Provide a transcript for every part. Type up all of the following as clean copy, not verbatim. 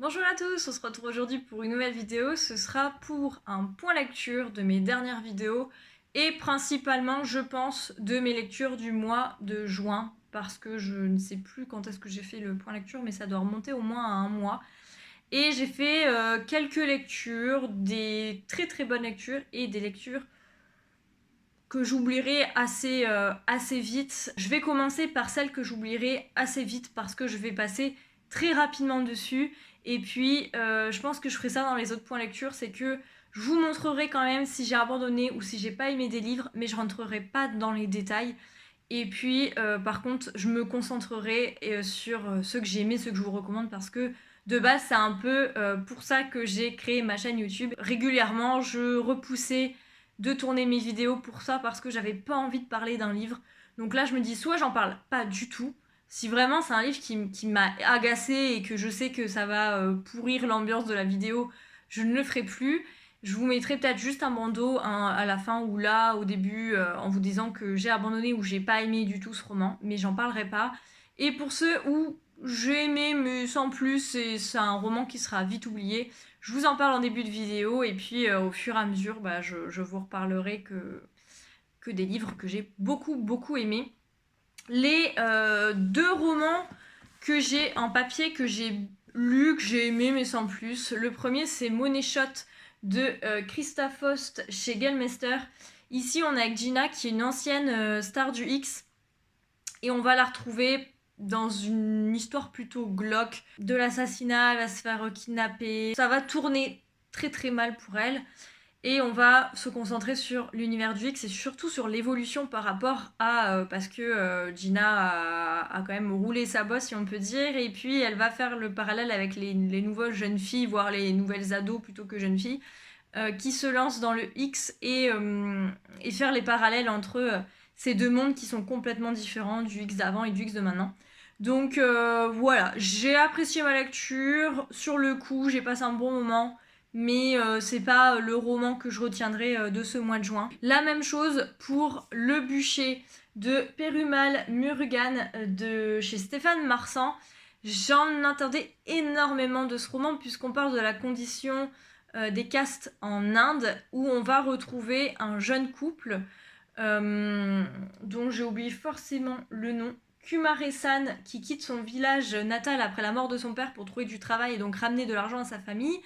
Bonjour à tous, on se retrouve aujourd'hui pour une nouvelle vidéo. Ce sera pour un point lecture de mes dernières vidéos et principalement, je pense, de mes lectures du mois de juin parce que je ne sais plus quand est-ce que j'ai fait le point lecture, mais ça doit remonter au moins à un mois. Et j'ai fait quelques lectures, des très très bonnes lectures et des lectures que j'oublierai assez vite. Je vais commencer par celle que j'oublierai assez vite parce que je vais passer très rapidement dessus. Et puis, je pense que je ferai ça dans les autres points lecture, c'est que je vous montrerai quand même si j'ai abandonné ou si j'ai pas aimé des livres, mais je rentrerai pas dans les détails. Et puis, par contre, je me concentrerai sur ceux que j'ai aimés, ceux que je vous recommande, parce que de base, c'est un peu pour ça que j'ai créé ma chaîne YouTube. Régulièrement, je repoussais de tourner mes vidéos pour ça, parce que j'avais pas envie de parler d'un livre. Donc là, je me dis, soit j'en parle pas du tout, si vraiment c'est un livre qui m'a agacé et que je sais que ça va pourrir l'ambiance de la vidéo, je ne le ferai plus. Je vous mettrai peut-être juste un bandeau à la fin ou là au début en vous disant que j'ai abandonné ou j'ai pas aimé du tout ce roman, mais j'en parlerai pas. Et pour ceux où j'ai aimé mais sans plus, c'est un roman qui sera vite oublié, je vous en parle en début de vidéo et puis au fur et à mesure, je vous reparlerai que des livres que j'ai beaucoup aimés. Les deux romans que j'ai en papier, que j'ai lu, que j'ai aimé mais sans plus. Le premier c'est Money Shot de Krista Faust chez Gellmeister. Ici on est avec Gina qui est une ancienne star du X et on va la retrouver dans une histoire plutôt glauque de l'assassinat, elle va se faire kidnapper. Ça va tourner très très mal pour elle. Et on va se concentrer sur l'univers du X et surtout sur l'évolution par rapport à... parce que Gina a quand même roulé sa bosse, si on peut dire, et puis elle va faire le parallèle avec les nouvelles jeunes filles, voire les nouvelles ados plutôt que jeunes filles, qui se lancent dans le X et faire les parallèles entre ces deux mondes qui sont complètement différents, du X d'avant et du X de maintenant. Donc voilà, j'ai apprécié ma lecture, sur le coup j'ai passé un bon moment, mais c'est pas le roman que je retiendrai de ce mois de juin. La même chose pour Le Bûcher de Perumal Murugan de chez Stéphane Marsan. J'en attendais énormément de ce roman puisqu'on parle de la condition des castes en Inde où on va retrouver un jeune couple dont j'ai oublié forcément le nom, Kumare-san, qui quitte son village natal après la mort de son père pour trouver du travail et donc ramener de l'argent à sa famille.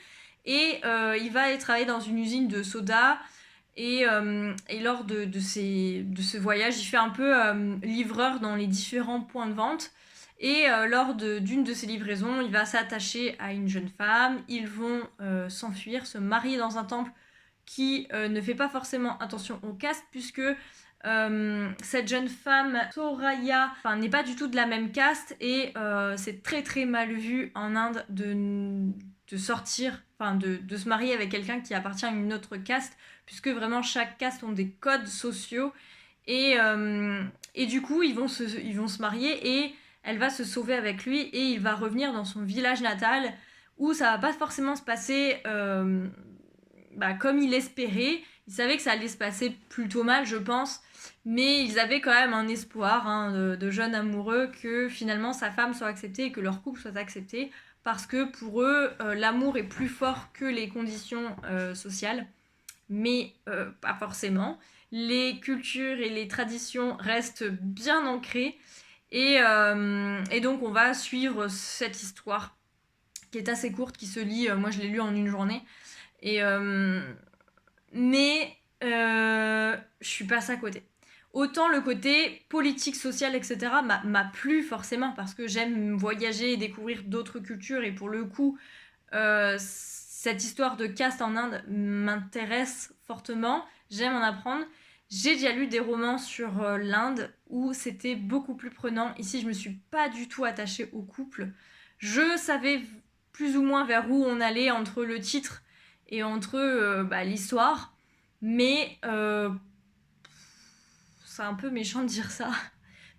Et il va aller travailler dans une usine de soda. Et lors de ce voyage, il fait un peu livreur dans les différents points de vente. Et lors d'une de ces livraisons, il va s'attacher à une jeune femme. Ils vont s'enfuir, se marier dans un temple qui ne fait pas forcément attention au caste, puisque cette jeune femme, Soraya, n'est pas du tout de la même caste et c'est très très mal vu en Inde de sortir, de se marier avec quelqu'un qui appartient à une autre caste, puisque vraiment chaque caste ont des codes sociaux et du coup ils vont se marier et elle va se sauver avec lui et il va revenir dans son village natal où ça va pas forcément se passer comme il espérait. Il savait que ça allait se passer plutôt mal, je pense, mais ils avaient quand même un espoir de jeunes amoureux que finalement sa femme soit acceptée et que leur couple soit accepté, parce que pour eux, l'amour est plus fort que les conditions sociales, mais pas forcément. Les cultures et les traditions restent bien ancrées, et donc on va suivre cette histoire qui est assez courte, qui se lit, moi je l'ai lu en une journée, et mais je suis passée à côté. Autant le côté politique, social, etc. m'a plu forcément parce que j'aime voyager et découvrir d'autres cultures et pour le coup, cette histoire de caste en Inde m'intéresse fortement. J'aime en apprendre. J'ai déjà lu des romans sur l'Inde où c'était beaucoup plus prenant. Ici, je me suis pas du tout attachée au couple. Je savais plus ou moins vers où on allait entre le titre et entre l'histoire, mais c'est un peu méchant de dire ça,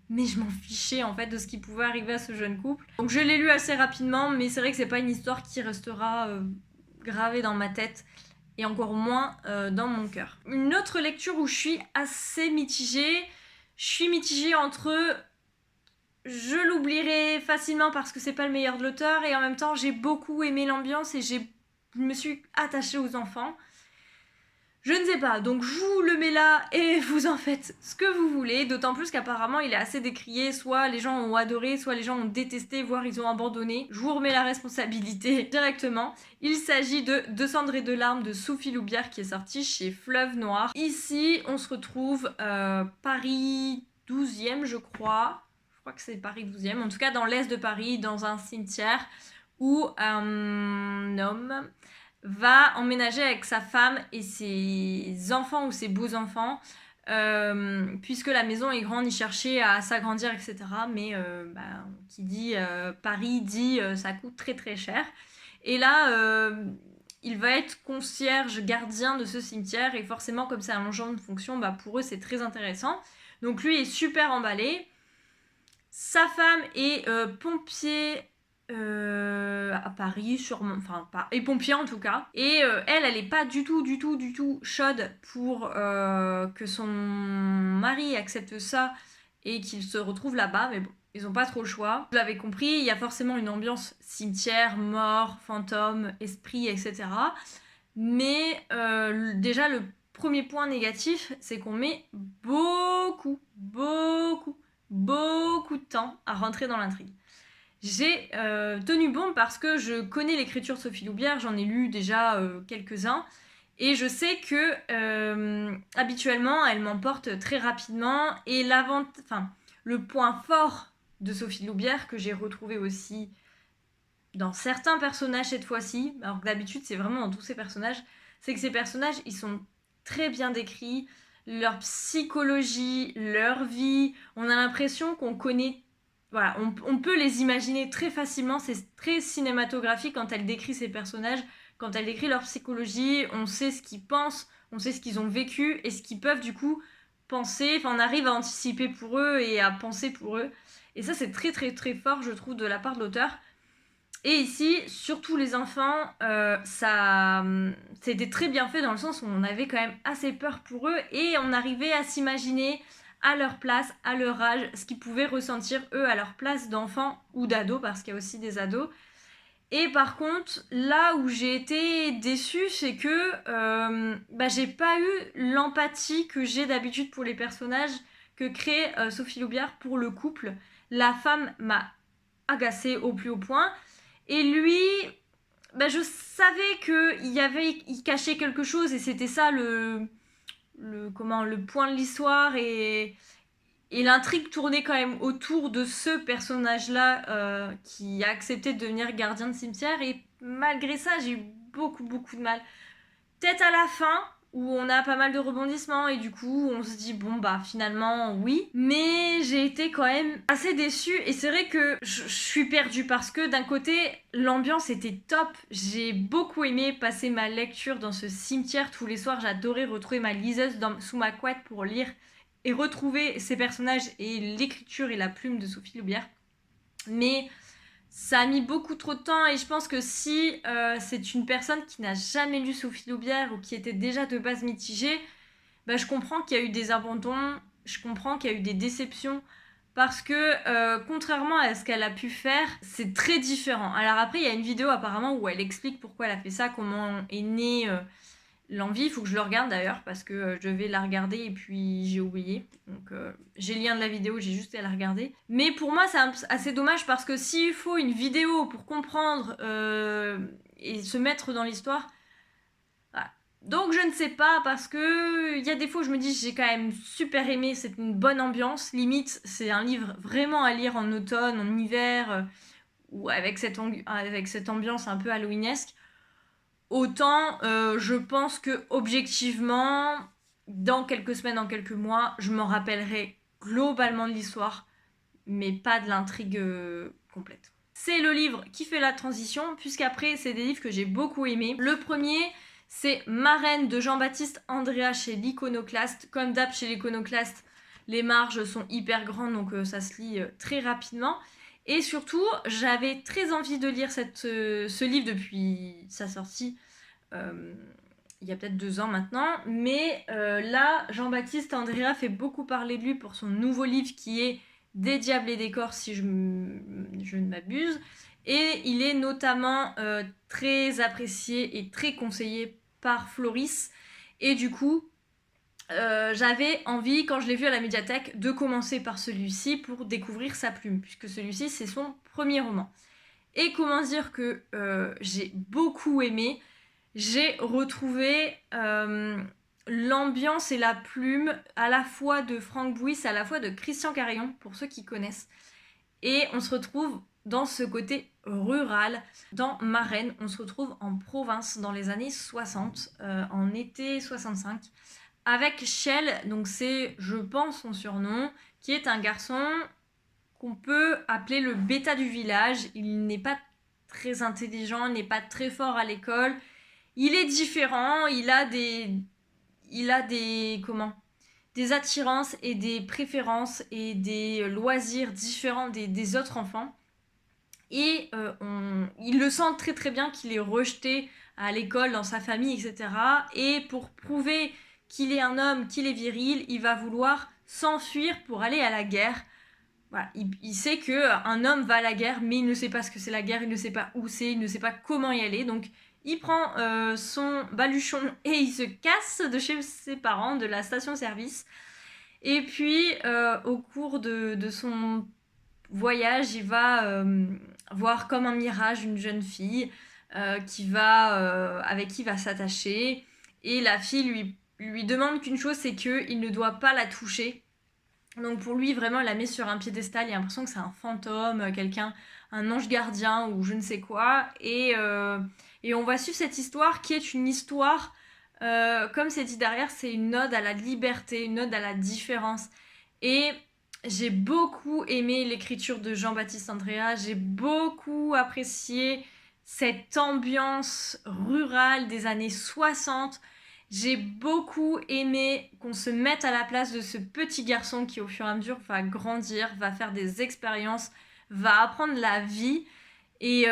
mais je m'en fichais en fait de ce qui pouvait arriver à ce jeune couple. Donc je l'ai lu assez rapidement, mais c'est vrai que c'est pas une histoire qui restera gravée dans ma tête et encore moins dans mon cœur. Une autre lecture où je suis assez mitigée, entre je l'oublierai facilement parce que c'est pas le meilleur de l'auteur, et en même temps j'ai beaucoup aimé l'ambiance et je me suis attachée aux enfants. Je ne sais pas, donc je vous le mets là et vous en faites ce que vous voulez, d'autant plus qu'apparemment il est assez décrié, soit les gens ont adoré, soit les gens ont détesté, voire ils ont abandonné. Je vous remets la responsabilité directement. Il s'agit de De cendres et de larmes de Sophie Loubière qui est sorti chez Fleuve Noir. Ici, on se retrouve Paris 12e, je crois. Je crois que c'est Paris 12e, en tout cas dans l'est de Paris, dans un cimetière où un homme va emménager avec sa femme et ses enfants ou ses beaux-enfants, puisque la maison est grande, il cherchait à s'agrandir, etc. Mais qui dit Paris dit ça coûte très très cher. Et là, il va être concierge gardien de ce cimetière, et forcément, comme c'est un longement de fonction, pour eux c'est très intéressant. Donc lui est super emballé. Sa femme est pompier à Paris, et pompier en tout cas. Et elle est pas du tout chaude pour que son mari accepte ça et qu'il se retrouve là-bas, mais bon, ils ont pas trop le choix. Vous l'avez compris, il y a forcément une ambiance cimetière, mort, fantôme, esprit, etc. Mais déjà, le premier point négatif, c'est qu'on met beaucoup de temps à rentrer dans l'intrigue. J'ai tenu bon parce que je connais l'écriture de Sophie Loubière, j'en ai lu déjà quelques-uns, et je sais que habituellement elle m'emporte très rapidement, et le point fort de Sophie Loubière, que j'ai retrouvé aussi dans certains personnages cette fois-ci, alors que d'habitude c'est vraiment dans tous ces personnages, c'est que ces personnages ils sont très bien décrits, leur psychologie, leur vie, on a l'impression qu'on connaît. Voilà, on peut les imaginer très facilement, c'est très cinématographique quand elle décrit ces personnages, quand elle décrit leur psychologie, on sait ce qu'ils pensent, on sait ce qu'ils ont vécu et ce qu'ils peuvent du coup penser, on arrive à anticiper pour eux et à penser pour eux. Et ça c'est très très très fort je trouve de la part de l'auteur. Et ici, surtout les enfants, c'était très bien fait dans le sens où on avait quand même assez peur pour eux et on arrivait à s'imaginer à leur place, à leur âge, ce qu'ils pouvaient ressentir eux à leur place d'enfants ou d'ados, parce qu'il y a aussi des ados. Et par contre, là où j'ai été déçue, c'est que j'ai pas eu l'empathie que j'ai d'habitude pour les personnages que crée Sophie Loubière pour le couple. La femme m'a agacée au plus haut point. Et lui, je savais qu'il cachait quelque chose, et c'était ça le point de l'histoire, et l'intrigue tournait quand même autour de ce personnage-là qui a accepté de devenir gardien de cimetière, et malgré ça, j'ai eu beaucoup de mal. Peut-être à la fin, où on a pas mal de rebondissements et du coup on se dit bon finalement oui, mais j'ai été quand même assez déçue, et c'est vrai que je suis perdue parce que d'un côté l'ambiance était top, j'ai beaucoup aimé passer ma lecture dans ce cimetière tous les soirs, j'adorais retrouver ma liseuse sous ma couette pour lire et retrouver ces personnages et l'écriture et la plume de Sophie Loubière, mais ça a mis beaucoup trop de temps, et je pense que si c'est une personne qui n'a jamais lu Sophie Loubière ou qui était déjà de base mitigée, je comprends qu'il y a eu des abandons, je comprends qu'il y a eu des déceptions, parce que contrairement à ce qu'elle a pu faire, c'est très différent. Alors après, il y a une vidéo apparemment où elle explique pourquoi elle a fait ça, comment est née l'envie. Il faut que je le regarde d'ailleurs, parce que je vais la regarder et puis j'ai oublié. Donc j'ai le lien de la vidéo, j'ai juste à la regarder. Mais pour moi c'est assez dommage, parce que s'il faut une vidéo pour comprendre et se mettre dans l'histoire, voilà. Donc je ne sais pas, parce que il y a des fois où je me dis j'ai quand même super aimé, c'est une bonne ambiance. Limite c'est un livre vraiment à lire en automne, en hiver, ou avec cette ambiance un peu halloweenesque. Autant je pense que objectivement, dans quelques semaines, dans quelques mois, je m'en rappellerai globalement de l'histoire, mais pas de l'intrigue complète. C'est le livre qui fait la transition, puisqu'après c'est des livres que j'ai beaucoup aimés. Le premier, c'est Marraine de Jean-Baptiste Andréa chez l'Iconoclaste. Comme d'hab chez l'Iconoclaste, les marges sont hyper grandes, donc ça se lit très rapidement. Et surtout, j'avais très envie de lire ce livre depuis sa sortie, il y a peut-être 2 ans maintenant. Mais là, Jean-Baptiste Andréa fait beaucoup parler de lui pour son nouveau livre qui est des Diables et des Corps si je ne m'abuse. Et il est notamment très apprécié et très conseillé par Floris. Et du coup, j'avais envie, quand je l'ai vu à la médiathèque, de commencer par celui-ci pour découvrir sa plume, puisque celui-ci, c'est son premier roman. Et comment dire que j'ai beaucoup aimé, j'ai retrouvé l'ambiance et la plume à la fois de Franck Bouis, à la fois de Christian Carayon, pour ceux qui connaissent. Et on se retrouve dans ce côté rural. Dans Marraine, on se retrouve en province dans les années 60, en été 65, avec Shell, donc c'est, je pense, son surnom, qui est un garçon qu'on peut appeler le bêta du village. Il n'est pas très intelligent, il n'est pas très fort à l'école. Il est différent, il a des attirances et des préférences et des loisirs différents des autres enfants. Et il le sent très très bien qu'il est rejeté à l'école, dans sa famille, etc. Et pour prouver qu'il est un homme, qu'il est viril, il va vouloir s'enfuir pour aller à la guerre. Voilà, il sait qu'un homme va à la guerre, mais il ne sait pas ce que c'est la guerre, il ne sait pas où c'est, il ne sait pas comment y aller. Donc il prend son baluchon et il se casse de chez ses parents, de la station-service. Et puis, au cours de son voyage, il va voir comme un mirage une jeune fille avec qui il va s'attacher. Et la fille lui demande qu'une chose, c'est qu'il ne doit pas la toucher. Donc pour lui, vraiment, il la met sur un piédestal. Il a l'impression que c'est un fantôme, quelqu'un, un ange gardien ou je ne sais quoi. Et on va suivre cette histoire qui est une histoire, comme c'est dit derrière, c'est une ode à la liberté, une ode à la différence. Et j'ai beaucoup aimé l'écriture de Jean-Baptiste Andréa. J'ai beaucoup apprécié cette ambiance rurale des années 60. J'ai beaucoup aimé qu'on se mette à la place de ce petit garçon qui, au fur et à mesure, va grandir, va faire des expériences, va apprendre la vie. Et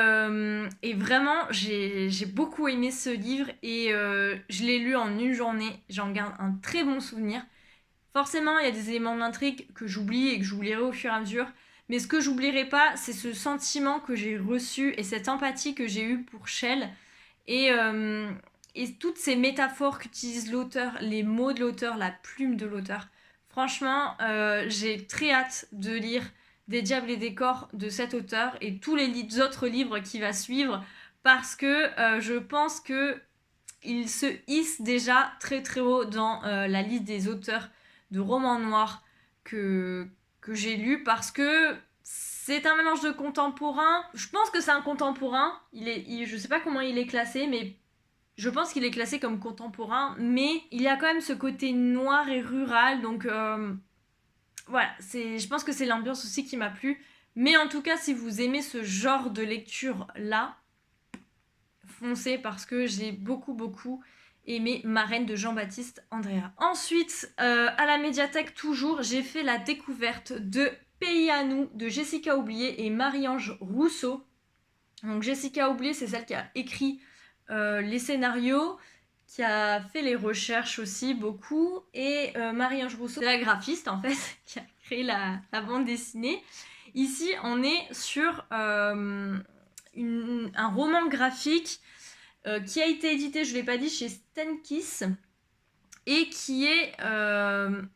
vraiment, j'ai beaucoup aimé ce livre et je l'ai lu en une journée. J'en garde un très bon souvenir. Forcément, il y a des éléments de l'intrigue que j'oublie et que j'oublierai au fur et à mesure. Mais ce que j'oublierai pas, c'est ce sentiment que j'ai reçu et cette empathie que j'ai eue pour Shell. Et toutes ces métaphores qu'utilise l'auteur, les mots de l'auteur, la plume de l'auteur. Franchement, j'ai très hâte de lire Des Diables et des Corps de cet auteur et tous les autres livres qui va suivre parce que je pense qu'il se hisse déjà très très haut dans la liste des auteurs de romans noirs que j'ai lus parce que c'est un mélange de contemporain. Je pense que c'est un contemporain. Je sais pas comment il est classé, mais je pense qu'il est classé comme contemporain. Mais il y a quand même ce côté noir et rural. Donc voilà, je pense que c'est l'ambiance aussi qui m'a plu. Mais en tout cas, si vous aimez ce genre de lecture-là, foncez parce que j'ai beaucoup aimé Marraine de Jean-Baptiste Andréa. Ensuite, à la médiathèque toujours, j'ai fait la découverte de Pays à nous de Jessica Oublié et Marie-Ange Rousseau. Donc Jessica Oublié, c'est celle qui a écrit les scénarios, qui a fait les recherches aussi beaucoup. Et Marie-Ange Rousseau, c'est la graphiste en fait, qui a créé la bande dessinée. Ici, on est sur un roman graphique qui a été édité, je ne l'ai pas dit, chez Stenkiss et qui est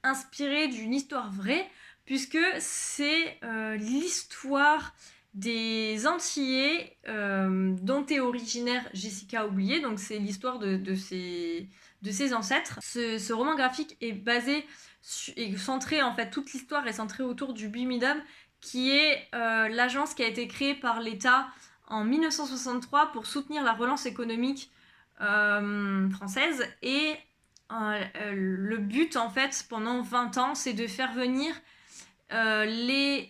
inspiré d'une histoire vraie puisque c'est l'histoire des Antillais dont est originaire Jessica Oublié, donc c'est l'histoire de ses ancêtres. Ce roman graphique est centré, en fait, toute l'histoire est centrée autour du BIMIDOM, qui est l'agence qui a été créée par l'État en 1963 pour soutenir la relance économique française. Et le but, en fait, pendant 20 ans, c'est de faire venir les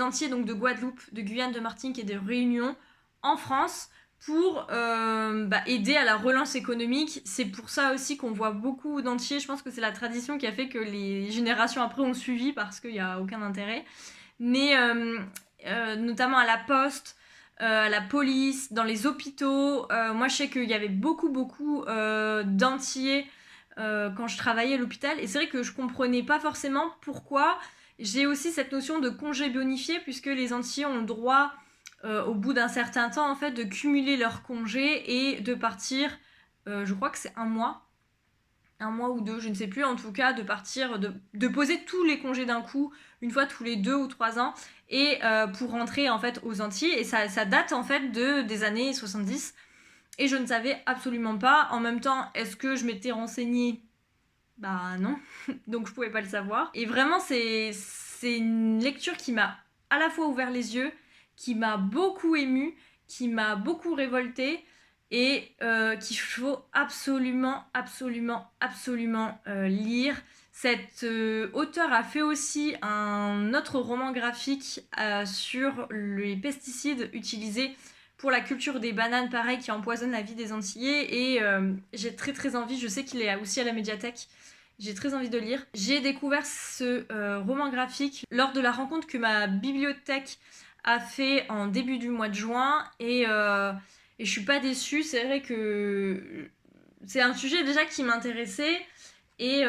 Antillais, donc de Guadeloupe, de Guyane, de Martinique et de Réunion en France pour aider à la relance économique. C'est pour ça aussi qu'on voit beaucoup d'Antillais. Je pense que c'est la tradition qui a fait que les générations après ont suivi parce qu'il n'y a aucun intérêt. Mais notamment à la poste, à la police, dans les hôpitaux. Moi, je sais qu'il y avait beaucoup d'Antillais quand je travaillais à l'hôpital. Et c'est vrai que je comprenais pas forcément pourquoi J'ai aussi cette notion de congé bonifié, puisque les Antillais ont le droit, au bout d'un certain temps, en fait, de cumuler leurs congés et de partir, je crois que c'est un mois ou 2, je ne sais plus, en tout cas, de partir, de poser tous les congés d'un coup, une fois tous les 2 ou 3 ans, et pour rentrer, en fait, aux Antilles. Et ça date, en fait, des années 70. Et je ne savais absolument pas. En même temps, est-ce que je m'étais renseignée? Bah non, donc je pouvais pas le savoir. Et vraiment, c'est une lecture qui m'a à la fois ouvert les yeux, qui m'a beaucoup émue, qui m'a beaucoup révoltée, et qu'il faut absolument lire. Cet auteur a fait aussi un autre roman graphique sur les pesticides utilisés pour la culture des bananes, pareil, qui empoisonnent la vie des Antillais. Et j'ai très envie, je sais qu'il est aussi à la médiathèque, j'ai très envie de lire. J'ai découvert ce roman graphique lors de la rencontre que ma bibliothèque a fait en début du mois de juin, et je suis pas déçue. C'est vrai que c'est un sujet déjà qui m'intéressait, et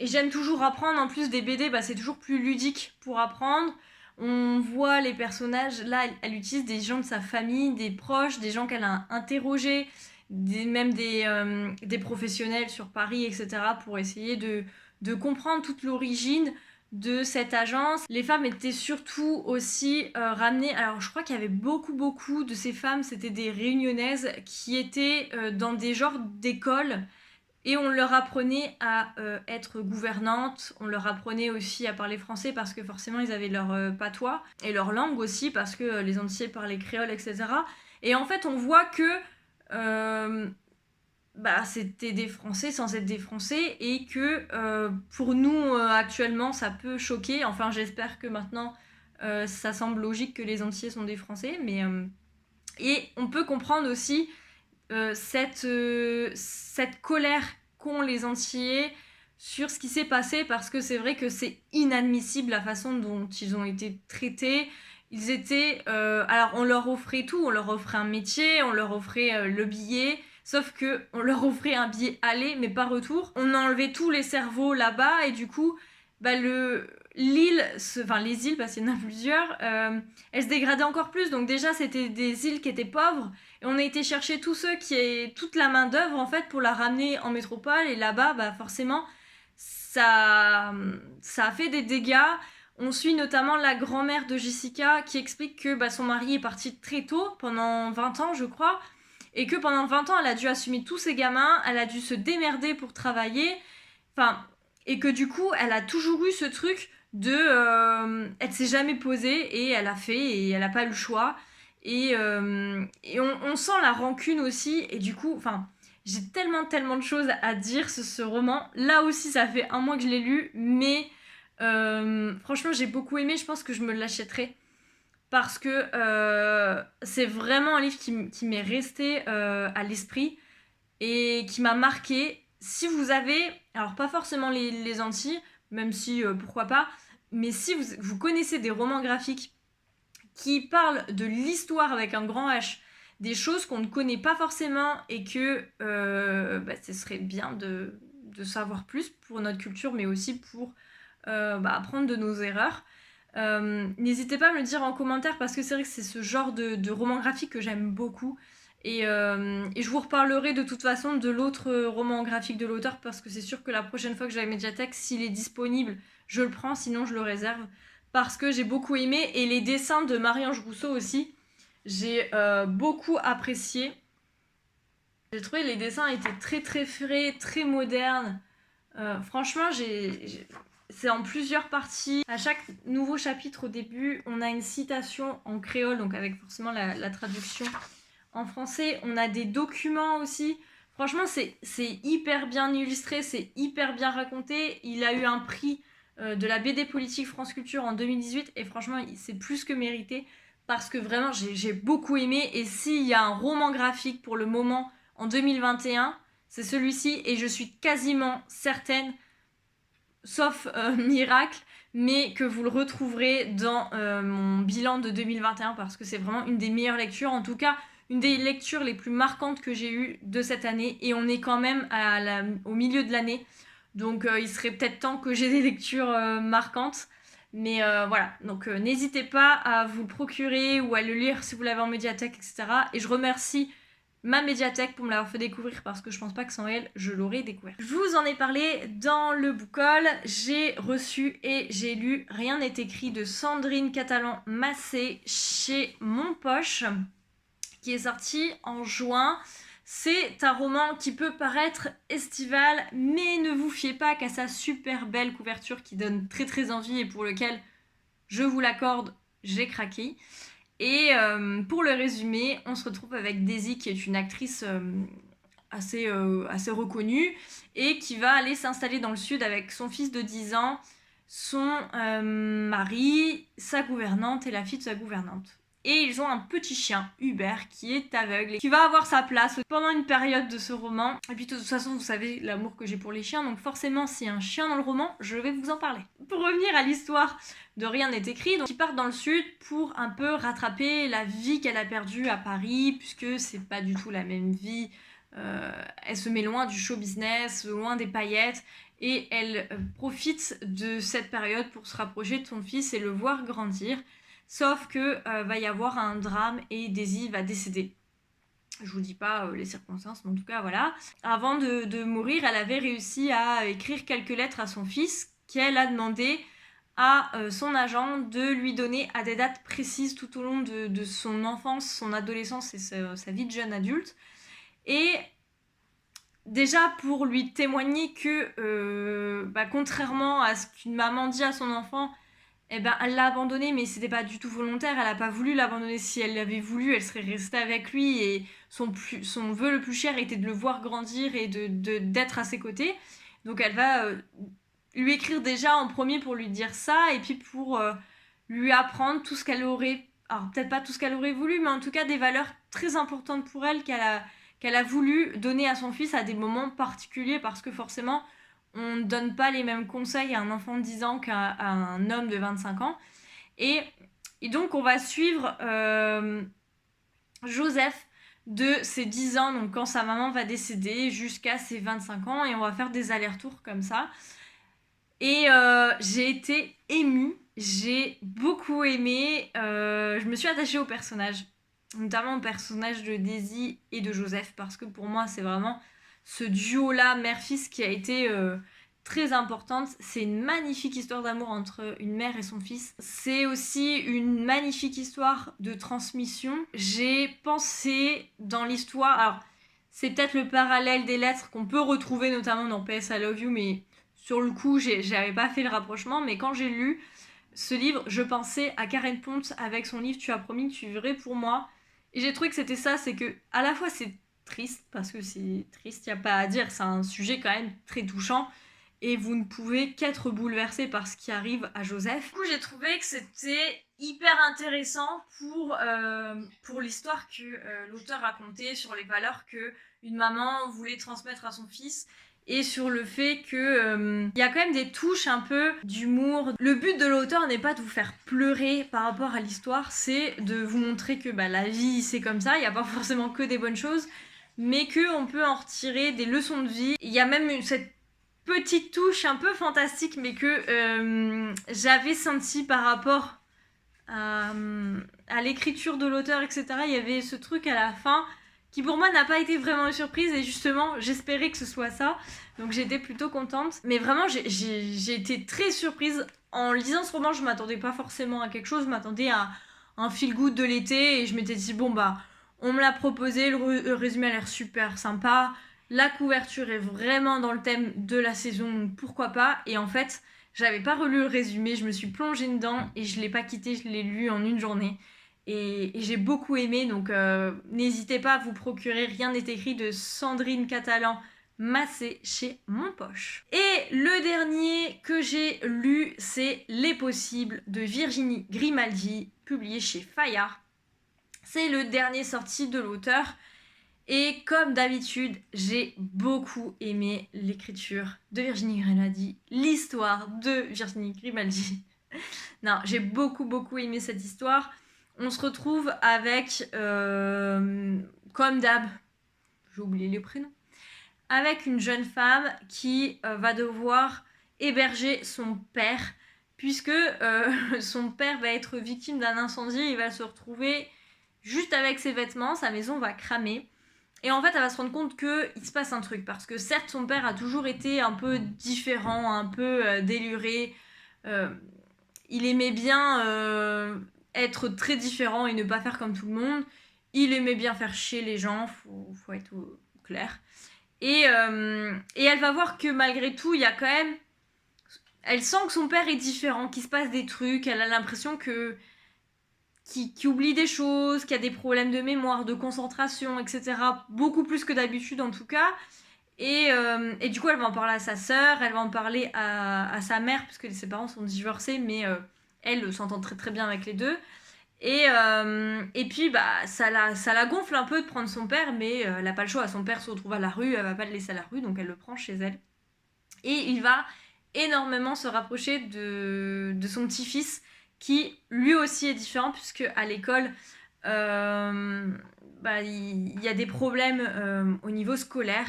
j'aime toujours apprendre. En plus des BD, c'est toujours plus ludique pour apprendre. On voit les personnages, là elle utilise des gens de sa famille, des proches, des gens qu'elle a interrogés, même des professionnels sur Paris, etc., pour essayer de comprendre toute l'origine de cette agence. Les femmes étaient surtout aussi ramenées. Alors je crois qu'il y avait beaucoup de ces femmes, c'était des réunionnaises qui étaient dans des genres d'écoles, et on leur apprenait à être gouvernantes, on leur apprenait aussi à parler français parce que forcément ils avaient leur patois, et leur langue aussi parce que les Antillais parlaient créole, etc. Et en fait on voit que c'était des Français sans être des Français, et que pour nous actuellement ça peut choquer. Enfin j'espère que maintenant ça semble logique que les Antillais sont des Français, mais et on peut comprendre aussi cette colère qu'ont les Antillais sur ce qui s'est passé, parce que c'est vrai que c'est inadmissible la façon dont ils ont été traités. Ils étaient... alors on leur offrait tout, on leur offrait un métier, on leur offrait le billet, sauf que on leur offrait un billet aller mais pas retour. On enlevait tous les cerveaux là-bas, et du coup l'île, les îles, parce qu'il y en a plusieurs, elles se dégradaient encore plus. Donc déjà c'était des îles qui étaient pauvres, et on a été chercher tous ceux qui aient toute la main d'œuvre en fait pour la ramener en métropole, et là-bas forcément ça a fait des dégâts. On suit notamment la grand-mère de Jessica qui explique que son mari est parti très tôt, pendant 20 ans je crois, et que pendant 20 ans elle a dû assumer tous ses gamins, elle a dû se démerder pour travailler, et que du coup elle a toujours eu ce truc de elle s'est jamais posée, et elle a fait, et elle a pas eu le choix, et on sent la rancune aussi. Et du coup j'ai tellement de choses à dire sur ce roman. Là aussi ça fait un mois que je l'ai lu, mais franchement j'ai beaucoup aimé. Je pense que je me l'achèterai parce que c'est vraiment un livre qui m'est resté à l'esprit et qui m'a marqué. Si vous avez, alors pas forcément les Antilles, même si pourquoi pas, mais si vous connaissez des romans graphiques qui parlent de l'histoire avec un grand H, des choses qu'on ne connaît pas forcément, et que ce serait bien de savoir plus pour notre culture, mais aussi pour apprendre de nos erreurs. N'hésitez pas à me le dire en commentaire, parce que c'est vrai que c'est ce genre de roman graphique que j'aime beaucoup. Et je vous reparlerai de toute façon de l'autre roman graphique de l'auteur, parce que c'est sûr que la prochaine fois que j'ai la médiathèque, s'il est disponible, je le prends, sinon je le réserve, parce que j'ai beaucoup aimé. Et les dessins de Marie-Ange Rousseau aussi, j'ai beaucoup apprécié. J'ai trouvé les dessins étaient très frais, très modernes. Franchement, c'est en plusieurs parties. À chaque nouveau chapitre, au début, on a une citation en créole, donc avec forcément la traduction en français. On a des documents aussi. Franchement, c'est hyper bien illustré, c'est hyper bien raconté. Il a eu un prix de la BD Politique France Culture en 2018, et franchement, c'est plus que mérité, parce que vraiment, j'ai beaucoup aimé. Et s'il y a un roman graphique pour le moment en 2021, c'est celui-ci, et je suis quasiment certaine, sauf miracle, mais que vous le retrouverez dans mon bilan de 2021, parce que c'est vraiment une des meilleures lectures, en tout cas une des lectures les plus marquantes que j'ai eues de cette année. Et on est quand même au milieu de l'année, Donc il serait peut-être temps que j'ai des lectures marquantes. Mais voilà, donc n'hésitez pas à vous le procurer ou à le lire si vous l'avez en médiathèque, etc. Et je remercie ma médiathèque pour me l'avoir fait découvrir parce que je pense pas que sans elle, je l'aurais découvert. Je vous en ai parlé dans le book haul. J'ai reçu et j'ai lu Rien n'est écrit de Sandrine Catalan-Massé chez Mon Poche, qui est sorti en juin. C'est un roman qui peut paraître estival, mais ne vous fiez pas qu'à sa super belle couverture qui donne très très envie et pour lequel, je vous l'accorde, j'ai craqué. Et pour le résumé, on se retrouve avec Daisy qui est une actrice assez reconnue et qui va aller s'installer dans le sud avec son fils de 10 ans, son mari, sa gouvernante et la fille de sa gouvernante. Et ils ont un petit chien, Hubert, qui est aveugle et qui va avoir sa place pendant une période de ce roman. Et puis de toute façon, vous savez l'amour que j'ai pour les chiens, donc forcément, s'il y a un chien dans le roman, je vais vous en parler. Pour revenir à l'histoire de Rien n'est écrit, donc ils partent dans le sud pour un peu rattraper la vie qu'elle a perdue à Paris, puisque c'est pas du tout la même vie. Elle se met loin du show business, loin des paillettes, et elle profite de cette période pour se rapprocher de son fils et le voir grandir. Sauf que va y avoir un drame et Daisy va décéder. Je vous dis pas les circonstances, mais en tout cas voilà. Avant de mourir, elle avait réussi à écrire quelques lettres à son fils qu'elle a demandé à son agent de lui donner à des dates précises tout au long de son enfance, son adolescence et sa vie de jeune adulte. Et déjà pour lui témoigner que contrairement à ce qu'une maman dit à son enfant, elle l'a abandonné, mais c'était pas du tout volontaire, elle a pas voulu l'abandonner. Si elle l'avait voulu, elle serait restée avec lui et son vœu le plus cher était de le voir grandir et d'être à ses côtés. Donc elle va lui écrire déjà en premier pour lui dire ça et puis pour lui apprendre tout ce qu'elle aurait, alors peut-être pas tout ce qu'elle aurait voulu, mais en tout cas des valeurs très importantes pour elle qu'elle a voulu donner à son fils à des moments particuliers parce que forcément on ne donne pas les mêmes conseils à un enfant de 10 ans qu'à un homme de 25 ans. Et donc, on va suivre Joseph de ses 10 ans, donc quand sa maman va décéder, jusqu'à ses 25 ans. Et on va faire des allers-retours comme ça. Et j'ai été émue. J'ai beaucoup aimé. Je me suis attachée au personnage. Notamment au personnage de Daisy et de Joseph. Parce que pour moi, c'est vraiment ce duo-là, mère-fils, qui a été très importante. C'est une magnifique histoire d'amour entre une mère et son fils. C'est aussi une magnifique histoire de transmission. J'ai pensé dans l'histoire... Alors, c'est peut-être le parallèle des lettres qu'on peut retrouver notamment dans PS I Love You, mais sur le coup, j'avais pas fait le rapprochement. Mais quand j'ai lu ce livre, je pensais à Karen Pont avec son livre Tu as promis que tu vivrais pour moi. Et j'ai trouvé que c'était ça, c'est que à la fois c'est triste, parce que c'est triste, il n'y a pas à dire, c'est un sujet quand même très touchant, et vous ne pouvez qu'être bouleversé par ce qui arrive à Joseph. Du coup, j'ai trouvé que c'était hyper intéressant pour l'histoire que l'auteur racontait sur les valeurs que une maman voulait transmettre à son fils, et sur le fait que y a quand même des touches un peu d'humour. Le but de l'auteur n'est pas de vous faire pleurer par rapport à l'histoire, c'est de vous montrer que la vie c'est comme ça, il n'y a pas forcément que des bonnes choses, mais qu'on peut en retirer des leçons de vie. Il y a même cette petite touche un peu fantastique, mais que j'avais senti par rapport à l'écriture de l'auteur, etc. Il y avait ce truc à la fin qui pour moi n'a pas été vraiment une surprise, et justement j'espérais que ce soit ça, donc j'étais plutôt contente. Mais vraiment j'ai été très surprise en lisant ce roman. Je m'attendais pas forcément à quelque chose, je m'attendais à un feel good de l'été, et je m'étais dit on me l'a proposé, le résumé a l'air super sympa, la couverture est vraiment dans le thème de la saison, donc pourquoi pas. Et en fait j'avais pas relu le résumé, je me suis plongée dedans et je l'ai pas quitté, je l'ai lu en une journée. Et j'ai beaucoup aimé, donc n'hésitez pas à vous procurer Rien n'est écrit de Sandrine Catalan-Massé chez Mon Poche. Et le dernier que j'ai lu, c'est Les Possibles de Virginie Grimaldi, publié chez Fayard. C'est le dernier sorti de l'auteur. Et comme d'habitude, j'ai beaucoup aimé l'écriture de Virginie Grimaldi, l'histoire de Virginie Grimaldi. Non, j'ai beaucoup aimé cette histoire. On se retrouve avec, comme d'hab, j'ai oublié les prénoms, avec une jeune femme qui va devoir héberger son père, puisque son père va être victime d'un incendie, il va se retrouver juste avec ses vêtements, sa maison va cramer. Et en fait, elle va se rendre compte qu'il se passe un truc, parce que certes, son père a toujours été un peu différent, un peu déluré. Il aimait bien être très différent et ne pas faire comme tout le monde. Il aimait bien faire chier les gens, faut être clair. Et elle va voir que malgré tout, il y a quand même... Elle sent que son père est différent, qu'il se passe des trucs, elle a l'impression que... Qui oublie des choses, qui a des problèmes de mémoire, de concentration, etc. Beaucoup plus que d'habitude en tout cas. Et du coup, elle va en parler à sa sœur, elle va en parler à sa mère, puisque ses parents sont divorcés, mais elle s'entend très très bien avec les deux. Et puis, bah, ça la gonfle un peu de prendre son père, mais elle n'a pas le choix. Son père se retrouve à la rue, elle va pas le laisser à la rue, donc elle le prend chez elle. Et il va énormément se rapprocher de son petit-fils, qui lui aussi est différent, puisque à l'école, bah, il y a des problèmes au niveau scolaire,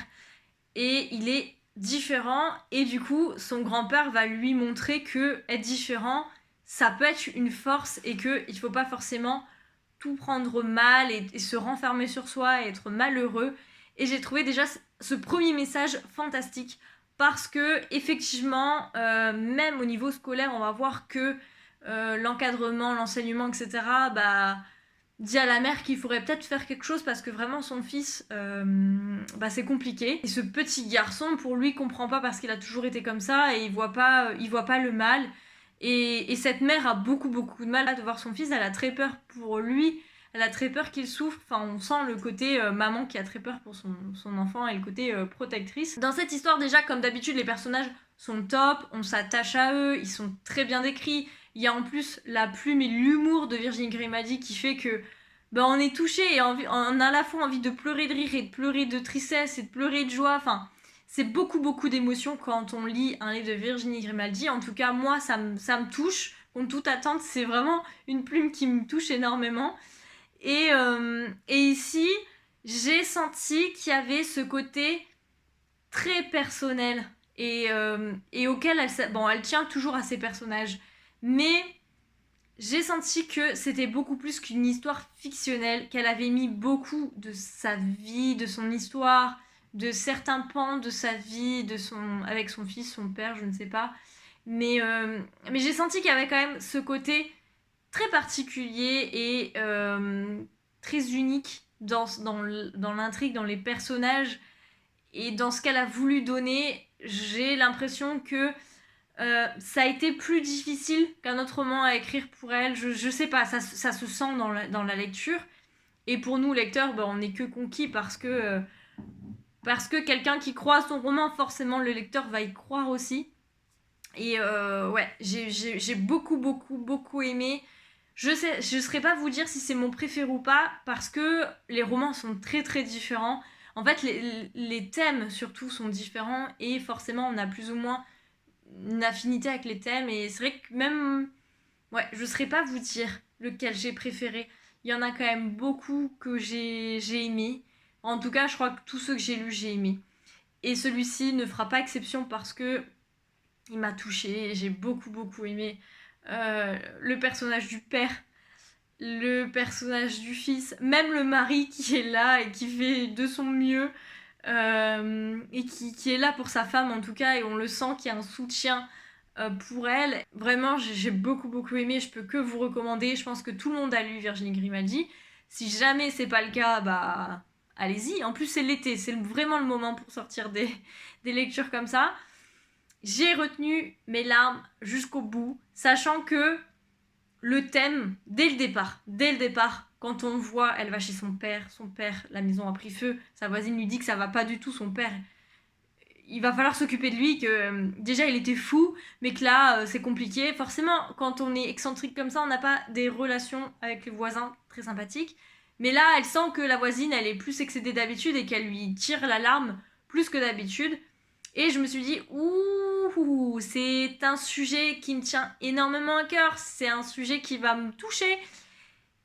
et il est différent, et du coup, son grand-père va lui montrer que être différent, ça peut être une force, et qu'il ne faut pas forcément tout prendre mal et se renfermer sur soi et être malheureux. Et j'ai trouvé déjà ce premier message fantastique, parce que effectivement, même au niveau scolaire, on va voir que l'encadrement, l'enseignement, etc., bah, dit à la mère qu'il faudrait peut-être faire quelque chose, parce que vraiment son fils, bah, c'est compliqué. Et ce petit garçon, pour lui, comprend pas, parce qu'il a toujours été comme ça, et il voit pas le mal. Et cette mère a beaucoup de mal de voir son fils, elle a très peur pour lui, elle a très peur qu'il souffre. Enfin, on sent le côté maman qui a très peur pour son enfant, et le côté protectrice. Dans cette histoire, déjà, comme d'habitude, les personnages sont top, on s'attache à eux, ils sont très bien décrits. Il y a en plus la plume et l'humour de Virginie Grimaldi qui fait que ben, on est touché, et on a à la fois envie de pleurer de rire, et de pleurer de tristesse, et de pleurer de joie. Enfin, c'est beaucoup d'émotions quand on lit un livre de Virginie Grimaldi. En tout cas, moi, ça me touche. Contre toute attente, c'est vraiment une plume qui me touche énormément. Et ici, j'ai senti qu'il y avait ce côté très personnel, et auquel elle tient toujours à ses personnages. Mais j'ai senti que c'était beaucoup plus qu'une histoire fictionnelle, qu'elle avait mis beaucoup de sa vie, de son histoire, de certains pans de sa vie, avec son fils, son père, je ne sais pas. Mais j'ai senti qu'il y avait quand même ce côté très particulier et très unique dans l'intrigue, dans les personnages, et dans ce qu'elle a voulu donner. J'ai l'impression que ça a été plus difficile qu'un autre roman à écrire pour elle. Je sais pas, ça se sent dans la lecture. Et pour nous, lecteurs, on n'est que conquis, parce que quelqu'un qui croit à son roman, forcément le lecteur va y croire aussi. Et ouais, j'ai beaucoup aimé. Je saurais pas vous dire si c'est mon préféré ou pas, parce que les romans sont très très différents. En fait, les thèmes surtout sont différents, et forcément on a plus ou moins une affinité avec les thèmes. Et c'est vrai que même... Ouais, je saurais pas vous dire lequel j'ai préféré. Il y en a quand même beaucoup que j'ai aimé. En tout cas, je crois que tous ceux que j'ai lus, j'ai aimé. Et celui-ci ne fera pas exception, parce que il m'a touchée. J'ai beaucoup aimé le personnage du père, le personnage du fils, même le mari qui est là et qui fait de son mieux, et qui est là pour sa femme en tout cas, et on le sent qu'il y a un soutien pour elle. Vraiment, j'ai beaucoup aimé, je peux que vous recommander. Je pense que tout le monde a lu Virginie Grimaldi. Si jamais c'est pas le cas, bah allez-y. En plus, c'est l'été, c'est vraiment le moment pour sortir des lectures comme ça. J'ai retenu mes larmes jusqu'au bout, sachant que le thème, dès le départ, quand on voit, elle va chez son père, la maison a pris feu, sa voisine lui dit que ça va pas du tout, son père, il va falloir s'occuper de lui, que déjà il était fou, mais que là c'est compliqué. Forcément, quand on est excentrique comme ça, on n'a pas des relations avec les voisins très sympathiques. Mais là, elle sent que la voisine, elle est plus excédée d'habitude, et qu'elle lui tire l'alarme plus que d'habitude. Et je me suis dit, ouh, c'est un sujet qui me tient énormément à cœur, c'est un sujet qui va me toucher.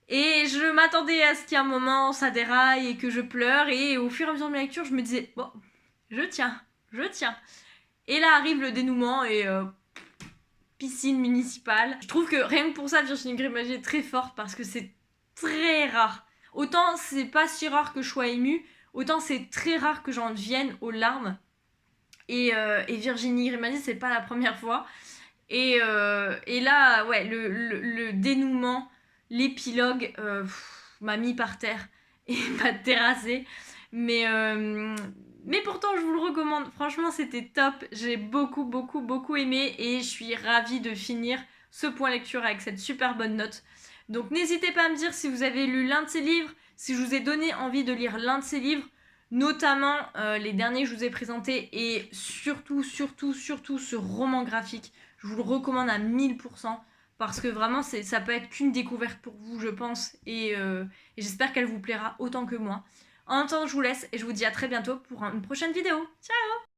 Et je m'attendais à ce qu'il y ait un moment, ça déraille et que je pleure. Et au fur et à mesure de ma lecture, je me disais, bon, je tiens. Et là arrive le dénouement et piscine municipale. Je trouve que rien que pour ça, Virginie Grimaldi est très forte parce que c'est très rare. Autant c'est pas si rare que je sois émue, autant c'est très rare que j'en vienne aux larmes. Et Virginie Grimaldi, c'est pas la première fois. Et là, ouais, le dénouement, l'épilogue m'a mis par terre et m'a terrassé. Mais pourtant, je vous le recommande. Franchement, c'était top. J'ai beaucoup aimé et je suis ravie de finir ce point lecture avec cette super bonne note. Donc n'hésitez pas à me dire si vous avez lu l'un de ces livres, si je vous ai donné envie de lire l'un de ces livres, notamment les derniers que je vous ai présentés et surtout ce roman graphique. Je vous le recommande à 1000% parce que vraiment ça peut être qu'une découverte pour vous, je pense, et j'espère qu'elle vous plaira autant que moi. En attendant, je vous laisse et je vous dis à très bientôt pour une prochaine vidéo. Ciao!